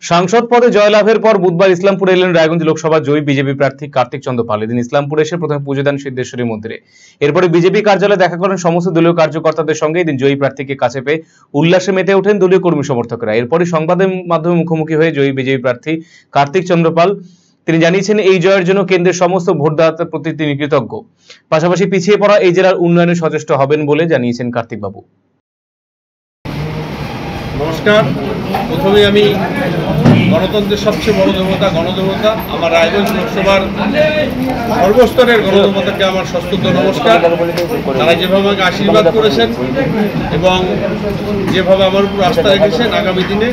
সাংসদ পদে জয়লাভের পর বুধবার ইসলামপুরে এলেন রায়গঞ্জ লোকসভা জয়ী বিজেপি প্রার্থী কার্তিক চন্দ্র পাল। এদিন ইসলামপুরে এসে প্রথমে পুজো দেন সিদ্ধেশ্বরী মন্দিরে। এরপরে বিজেপি কার্যালয়ে দেখা করেন সমস্ত দলীয় কার্যকর্তাদের সঙ্গে। এদিন জয়ী প্রার্থীকে কাছে পেয়ে উল্লাসে মেতে ওঠেন দলীয় কর্মী সমর্থকেরা। এরপরই সংবাদের মাধ্যমে মুখোমুখি হয়ে জয়ী বিজেপি প্রার্থী কার্তিক চন্দ্র পাল তিনি জানিয়েছেন এই জয়ের জন্য কেন্দ্রের সমস্ত ভোটদাতাদের প্রতি তিনি কৃতজ্ঞ। পাশাপাশি পিছিয়ে পড়া এই জেলার উন্নয়নে সচেষ্ট হবেন বলে জানিয়েছেন কার্তিক বাবু। নমস্কার। প্রথমে আমি গণতন্ত্রের সবচেয়ে বড় দেবতা গণদেবতা আমার রায়গঞ্জ লোকসভার সর্বস্তরের গণদেবতাকে আমার সশ্রদ্ধ নমস্কার। তারা যেভাবে আমাকে আশীর্বাদ করেছেন এবং যেভাবে আমার উপর আস্থা রেখেছেন, আগামী দিনে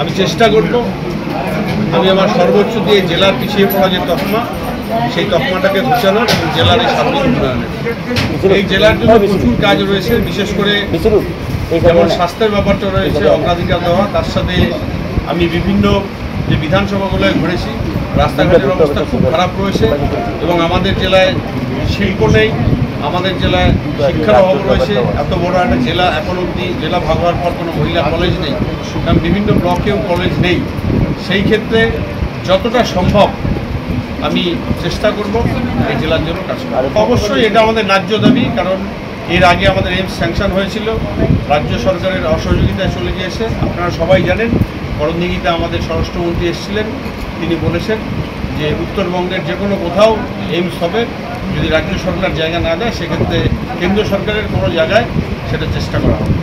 আমি চেষ্টা করব আমি আমার সর্বোচ্চ দিয়ে জেলার পিছিয়ে পড়া যে তকমা সেই তকমাটাকে ঘুচানোর এবং জেলার এই সার্বিক উন্নয়নের। এই জেলার জন্য প্রচুর কাজ রয়েছে, বিশেষ করে যেমন স্বাস্থ্যের ব্যাপারটা রয়েছে অগ্রাধিকার দেওয়া। তার সাথে আমি বিভিন্ন যে বিধানসভাগুলোয় ঘুরেছি, রাস্তাঘাটের অবস্থা খুব খারাপ রয়েছে এবং আমাদের জেলায় শিল্প নেই, আমাদের জেলায় শিক্ষার অভাব রয়েছে। এত বড় একটা জেলা, এখন অবধি জেলা ভাগ হওয়ার পর কোনো মহিলা কলেজ নেই, কারণ বিভিন্ন ব্লকেও কলেজ নেই। সেই ক্ষেত্রে যতটা সম্ভব আমি চেষ্টা করব এই জেলার জন্য কাজ করব। অবশ্যই এটা আমাদের ন্যায্য দাবি, কারণ এর আগে আমাদের এইমস স্যাংশন হয়েছিল, রাজ্য সরকারের অসহযোগিতায় চলে গিয়েছে। আপনারা সবাই জানেন, করণদিঘিতে আমাদের স্বরাষ্ট্রমন্ত্রী এসেছিলেন, তিনি বলেছেন যে উত্তরবঙ্গের যে কোনো কোথাও এইমস হবে, যদি রাজ্য সরকার জায়গা না দেয় সেক্ষেত্রে কেন্দ্র সরকারের কোনো জায়গায় সেটা চেষ্টা করা হবে।